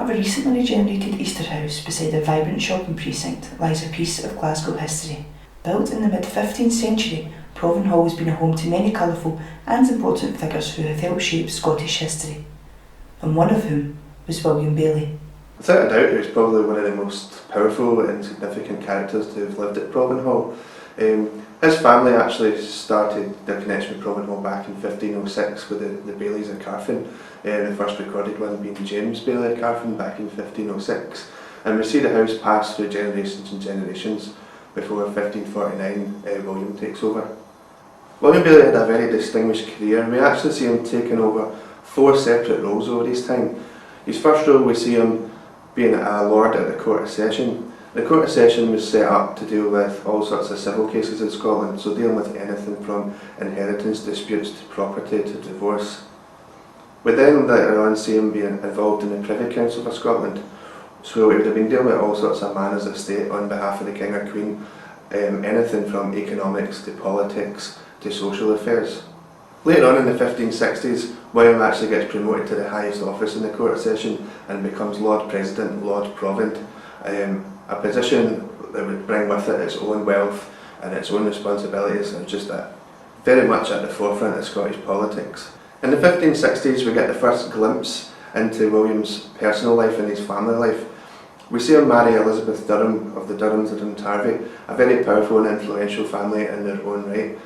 of a recently regenerated Easter house beside a vibrant shopping precinct lies a piece of Glasgow history. Built in the mid-15th century, Provan Hall has been a home to many colourful and important figures who have helped shape Scottish history, and one of whom was William Baillie. Without a doubt, he was probably one of the most powerful and significant characters to have lived at Provan Hall. His family actually started their connection with Provan Hall back in 1506 with the Baillies of Carfin, the first recorded one being James Baillie of Carfin back in 1506. And we see the house pass through generations and generations before 1549 William takes over. William Baillie had a very distinguished career, and we actually see him taking over 4 separate roles over his time. His first role, we see him being a lord at the Court of Session. The Court of Session was set up to deal with all sorts of civil cases in Scotland, so dealing with anything from inheritance disputes to property to divorce. We then later on see him being involved in the Privy Council for Scotland, so he would have been dealing with all sorts of matters of state on behalf of the King or Queen, anything from economics to politics to social affairs. Later on in the 1560s, William actually gets promoted to the highest office in the Court of Session and becomes Lord President, Lord Provan, a position that would bring with it its own wealth and its own responsibilities, and just very much at the forefront of Scottish politics. In the 1560s, we get the first glimpse into William's personal life and his family life. We see him marry Elizabeth Durham of the Durhams of Duntarvie, a very powerful and influential family in their own right.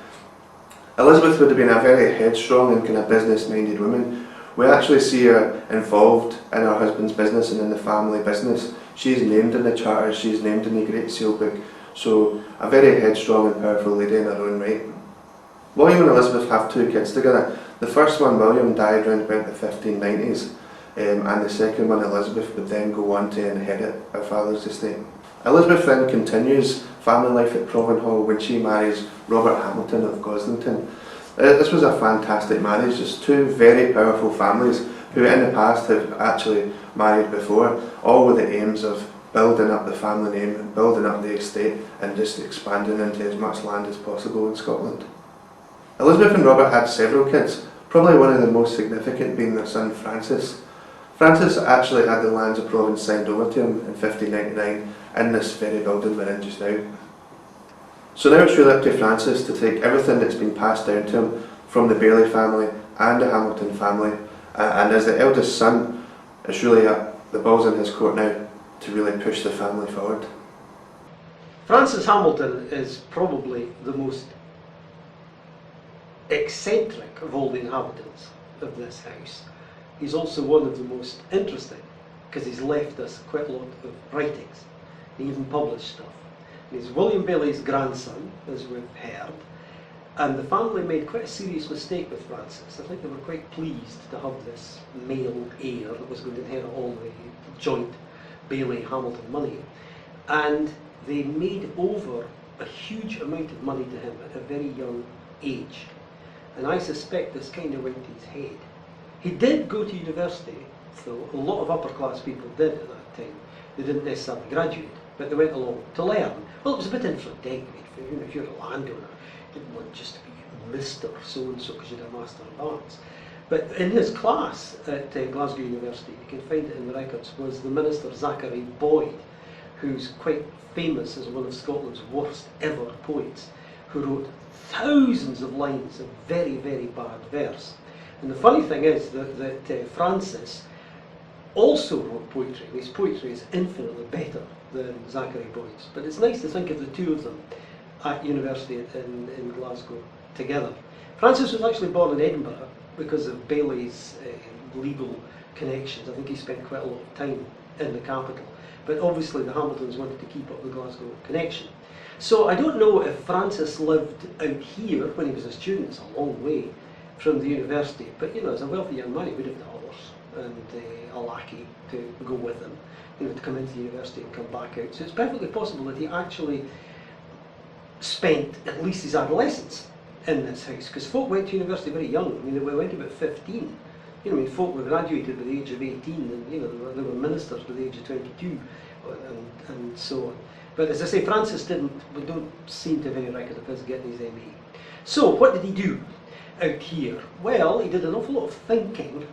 Elizabeth would have been a very headstrong and kind of business-minded woman. We actually see her involved in her husband's business and in the family business. She's named in the charters, she's named in the Great Seal Book, so a very headstrong and powerful lady in her own right. William and Elizabeth have 2 kids together. The first one, William, died around about the 1590s, and the second one, Elizabeth, would then go on to inherit her father's estate. Elizabeth then continues family life at Provan Hall when she marries Robert Hamilton of Goslington. This was a fantastic marriage. There's 2 very powerful families who in the past have actually married before, all with the aims of building up the family name, building up the estate and just expanding into as much land as possible in Scotland. Elizabeth and Robert had several kids, probably one of the most significant being their son Francis. Francis actually had the lands of Provan signed over to him in 1599 in this very building we're in just now. So now it's really up to Francis to take everything that's been passed down to him from the Baillie family and the Hamilton family, and as the eldest son, it's really the ball's in his court now to really push the family forward. Francis Hamilton is probably the most eccentric of all the inhabitants of this house. He's also one of the most interesting because he's left us quite a lot of writings. He even published stuff. He's William Baillie's grandson, as we've heard, and the family made quite a serious mistake with Francis. I think they were quite pleased to have this male heir that was going to inherit all the joint Baillie-Hamilton money, and they made over a huge amount of money to him at a very young age, and I suspect this kind of went to his head. He did go to university, though a lot of upper class people did at that time. They didn't necessarily graduate, but they went along to learn. Well, it was a bit introductory. If you're a landowner, you didn't want just to be Mr. So-and-so because you had a Master of Arts. But in his class at Glasgow University, you can find it in the records, was the Minister Zachary Boyd, who's quite famous as one of Scotland's worst ever poets, who wrote thousands of lines of very, very bad verse. And the funny thing is that Francis also wrote poetry, and his poetry is infinitely better than Zachary Boyd's. But it's nice to think of the 2 of them at university in Glasgow together. Francis was actually born in Edinburgh because of Baillie's legal connections. I think he spent quite a lot of time in the capital. But obviously the Hamiltons wanted to keep up the Glasgow connection. So I don't know if Francis lived out here when he was a student. It's a long way from the university. But as a wealthy young man, he would have had a horse and a lackey to go with him, to come into the university and come back out. So it's perfectly possible that he actually spent at least his adolescence in this house, because folk went to university very young. They went about 15. Folk were graduated by the age of 18, and they were ministers by the age of 22, and so on. But as I say, Francis we don't seem to have any record of his getting his MA. So what did he do out here? Well, he did an awful lot of thinking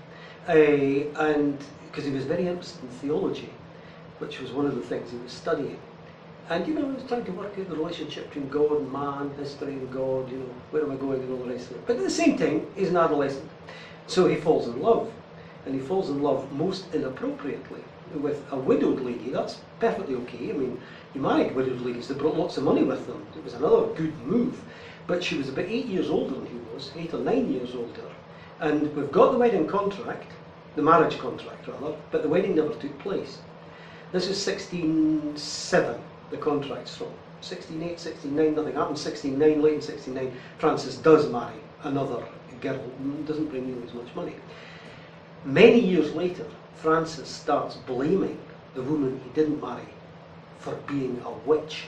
and because he was very interested in theology, which was one of the things he was studying. And he was trying to work out the relationship between God and man, history and God, where am I going and all the rest of it. But at the same time, he's an adolescent. So he falls in love. And he falls in love most inappropriately with a widowed lady. That's perfectly okay. I mean, he married widowed ladies. They brought lots of money with them. It was another good move. But she was about 8 years older than he was, 8 or 9 years older. And we've got the wedding contract, the marriage contract rather, but the wedding never took place. This is 1607. The contract's from 1608, 1609, nothing happened. 1609, late in 1609, Francis does marry another girl, doesn't bring nearly as much money. Many years later, Francis starts blaming the woman he didn't marry for being a witch.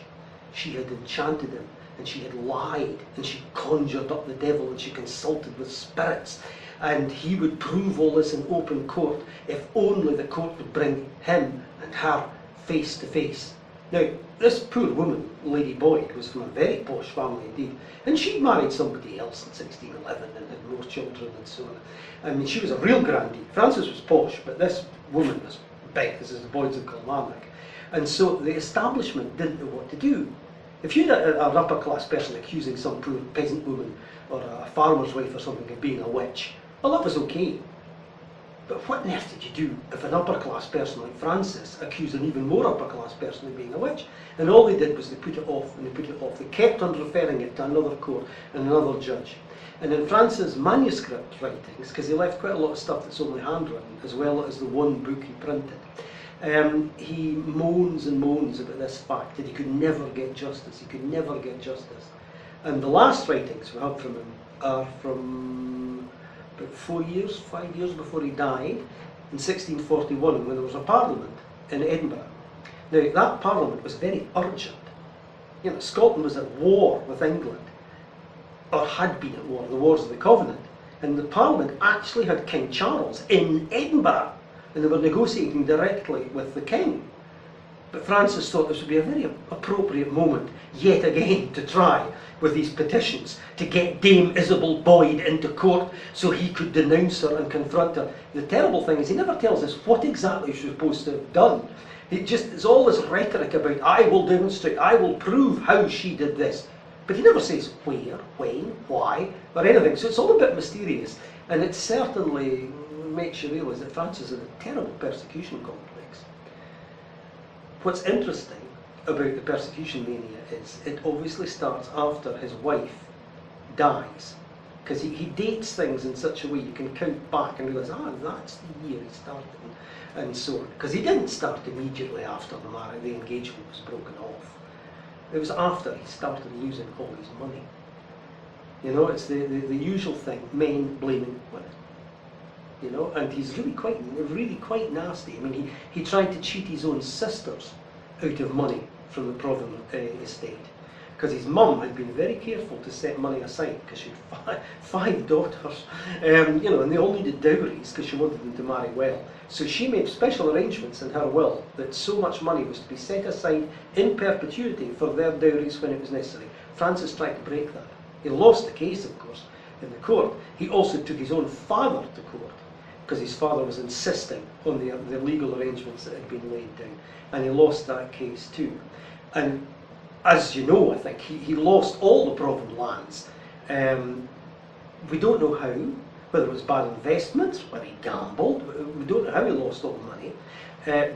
She had enchanted him, and she had lied, and she conjured up the devil, and she consulted with spirits, and he would prove all this in open court if only the court would bring him and her face to face. Now, this poor woman, Lady Boyd, was from a very posh family indeed, and she'd married somebody else in 1611 and had more children and so on. I mean, she was a real grandee. Francis was posh, but this woman was big, this is the Boyds of Kilmarnock. And so the establishment didn't know what to do. If you had an upper class person accusing some poor peasant woman or a farmer's wife or something of being a witch, well, that was okay. But what on earth did you do if an upper class person like Francis accused an even more upper class person of being a witch? And all they did was they put it off and they put it off. They kept on referring it to another court and another judge. And in Francis' manuscript writings, because he left quite a lot of stuff that's only handwritten, as well as the one book he printed, he moans and moans about this fact that he could never get justice. He could never get justice. And the last writings we have from him are from about 5 years before he died, in 1641, when there was a parliament in Edinburgh. Now, that parliament was very urgent. Scotland was at war with England, or had been at war, the Wars of the Covenant, and the parliament actually had King Charles in Edinburgh, and they were negotiating directly with the king. But Francis thought this would be a very appropriate moment, yet again, to try with these petitions to get Dame Isabel Boyd into court so he could denounce her and confront her. The terrible thing is he never tells us what exactly she's supposed to have done. It's all this rhetoric about, I will demonstrate, I will prove how she did this. But he never says where, when, why, or anything. So it's all a bit mysterious. And it certainly makes you realise that Francis had a terrible persecution complex. What's interesting about the persecution mania is it obviously starts after his wife dies. Because he dates things in such a way you can count back and realise, that's the year he started, and so on. Because he didn't start immediately after the engagement was broken off. It was after he started losing all his money. It's the usual thing, men blaming women. And he's really quite nasty. I mean, he tried to cheat his own sisters out of money from the Provan estate, because his mum had been very careful to set money aside, because she had five daughters, and they all needed dowries because she wanted them to marry well. So she made special arrangements in her will that so much money was to be set aside in perpetuity for their dowries when it was necessary. Francis tried to break that. He lost the case, of course, in the court. He also took his own father to court, because his father was insisting on the legal arrangements that had been laid down, and he lost that case too. And as you know, I think, he lost all the Provan lands. We don't know how, whether it was bad investments, whether he gambled, we don't know how he lost all the money,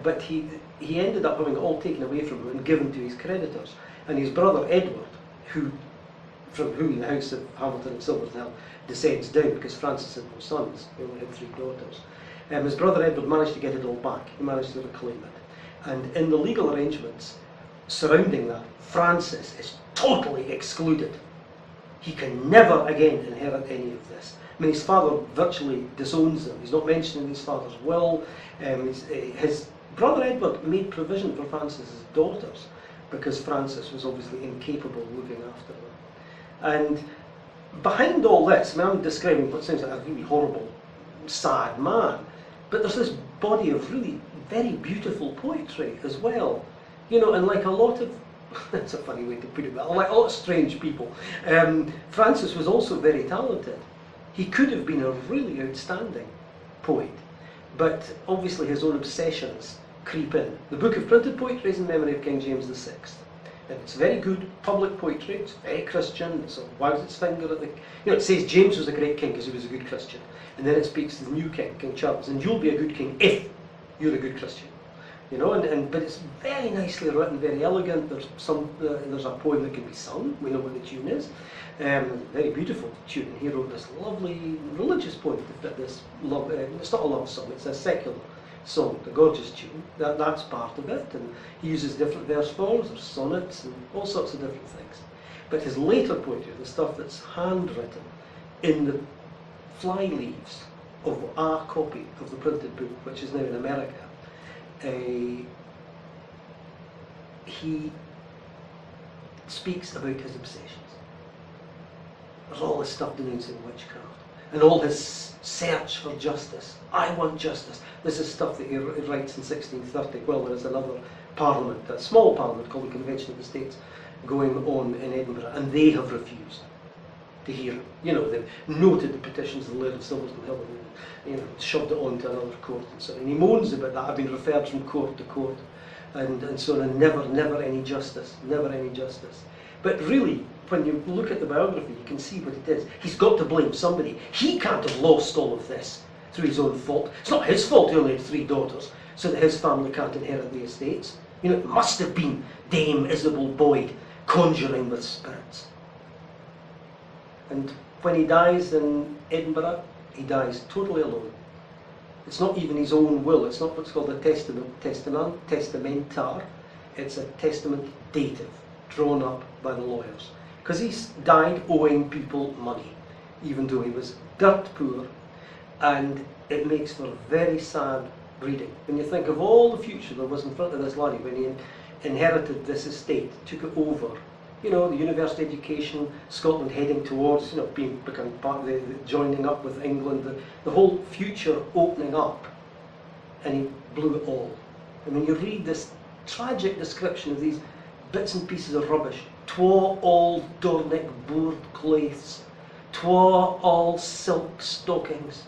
but he ended up having it all taken away from him and given to his creditors. And his brother Edward, from whom the house of Hamilton and Silverton descends down, because Francis had no sons, he only had 3 daughters. His brother Edward managed to get it all back, he managed to reclaim it. And in the legal arrangements surrounding that, Francis is totally excluded. He can never again inherit any of this. I mean, his father virtually disowns him. He's not mentioned in his father's will. His brother Edward made provision for Francis's daughters, because Francis was obviously incapable of looking after them. And behind all this, I mean, I'm describing what sounds like a really horrible, sad man, but there's this body of really very beautiful poetry as well. And like a lot of, that's a funny way to put it, but like a lot of strange people, Francis was also very talented. He could have been a really outstanding poet. But obviously his own obsessions creep in. The book of printed poetry is in memory of King James VI. And it's very good public poetry, it's very Christian, it sort of wags its finger at the... it says James was a great king because he was a good Christian. And then it speaks to the new king, King Charles, and you'll be a good king if you're a good Christian. But it's very nicely written, very elegant. There's a poem that can be sung, we know what the tune is. Very beautiful tune. And he wrote this lovely religious poem to fit this love. It's not a love song, it's a secular song, a gorgeous tune. That's part of it, and he uses different verse forms, there's sonnets and all sorts of different things. But his later poetry, the stuff that's handwritten in the fly leaves of our copy of the printed book, which is now in America, he speaks about his obsessions. There's all this stuff denouncing witchcraft, and all his search for justice. I want justice. This is stuff that he writes in 1630. Well, there is another parliament, a small parliament called the Convention of the States, going on in Edinburgh, and they have refused to hear him. They've noted the petitions of the Laird of Silverton Hill, and shoved it on to another court and so on. And he moans about that. I've been referred from court to court, and so on, and never any justice, never any justice. But really, when you look at the biography, you can see what it is. He's got to blame somebody. He can't have lost all of this through his own fault. It's not his fault he only had 3 daughters, so that his family can't inherit the estates. It must have been Dame Isabel Boyd conjuring with spirits. And when he dies in Edinburgh, he dies totally alone. It's not even his own will. It's not what's called a testamentar. It's a testament dative, drawn up by the lawyers. Because he's died owing people money, even though he was dirt poor, and it makes for very sad reading. When you think of all the future there was in front of this laddie when he inherited this estate, took it over, the university education, Scotland heading towards, becoming part of the joining up with England, the whole future opening up, and he blew it all. I mean, you read this tragic description of these bits and pieces of rubbish. Twa all dornick board clothes, twa all silk stockings.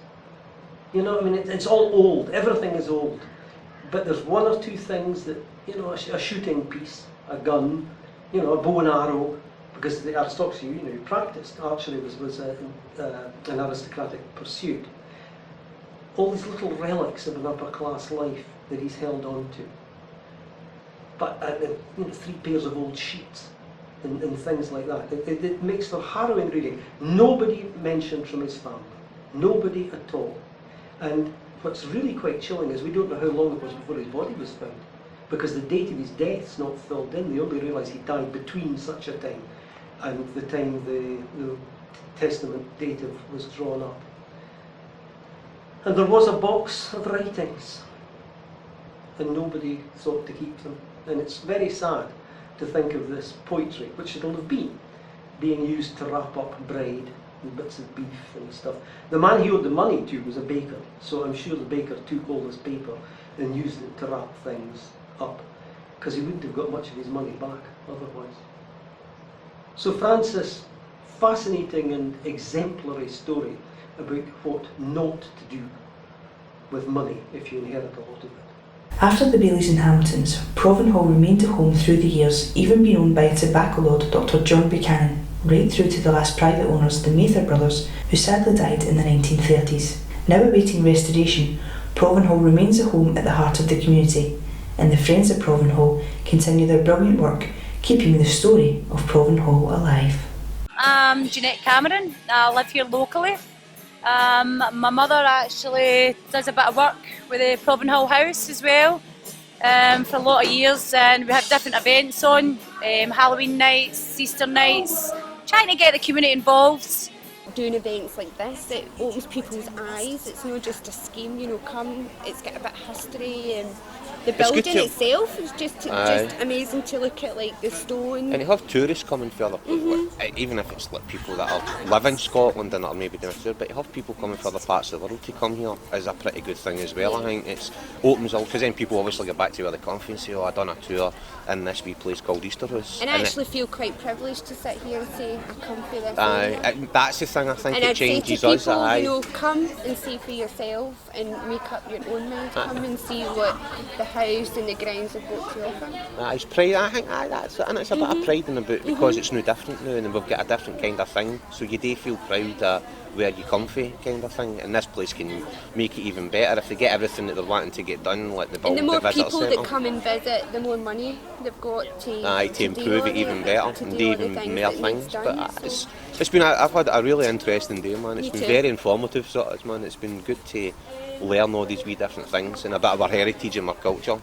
It's all old, everything is old. But there's 1 or 2 things that, a shooting piece, a gun, a bow and arrow, because the aristocracy, practiced archery was an aristocratic pursuit. All these little relics of an upper class life that he's held on to. But 3 pairs of old sheets and things like that. It makes for harrowing reading. Nobody mentioned from his family. Nobody at all. And what's really quite chilling is we don't know how long it was before his body was found, because the date of his death's not filled in. They only realise he died between such a time and the time the testament dative was drawn up. And there was a box of writings, and nobody thought to keep them. And it's very sad to think of this poetry, which it'll have been, being used to wrap up bread and bits of beef and stuff. The man he owed the money to was a baker, so I'm sure the baker took all this paper and used it to wrap things up, because he wouldn't have got much of his money back otherwise. So Francis, fascinating and exemplary story about what not to do with money if you inherit a lot of it. After the Bailleys and Hamiltons, Provan Hall remained a home through the years, even being owned by a tobacco lord, Dr. John Buchanan, right through to the last private owners, the Mather brothers, who sadly died in the 1930s. Now awaiting restoration, Provan Hall remains a home at the heart of the community, and the Friends of Provan Hall continue their brilliant work, keeping the story of Provan Hall alive. I'm Jeanette Cameron. I live here locally. My mother actually does a bit of work with the Provan Hall house as well for a lot of years, and we have different events on, Halloween nights, Easter nights, trying to get the community involved. Doing events like this, it opens people's eyes. It's not just a scheme, come, it's got a bit of history and the It's good building to- itself is just amazing to look at, like the stone. And you have tourists coming for other people, even if it's like people that live in Scotland and that are maybe doing a tour, but you have people coming from other parts of the world to come here is a pretty good thing as well. I think it opens up, because then people obviously get back to where they come from and say, oh, I done a tour in this wee place called Easterhouse. And I actually feel quite privileged to sit here and say I come for this. That's the thing, I think and it I'd say changes to us. people, you know, come and see for yourself and make up your own mind. Come and see what the house and the grounds have got to offer. It's pride, I think that's it, and it's a bit of pride in the book because it's no different now and we've got a different kind of thing, so you do feel proud that where you come from kind of thing, and this place can make it even better if they get everything that they're wanting to get done, like the And the more visitor people centre. that come and visit, the more money they've got to improve it even better and do even more things. But it's been I've had a really interesting day, man. It's been very informative, sort of, man. It's been good to learn all these wee different things and a bit of our heritage and our culture.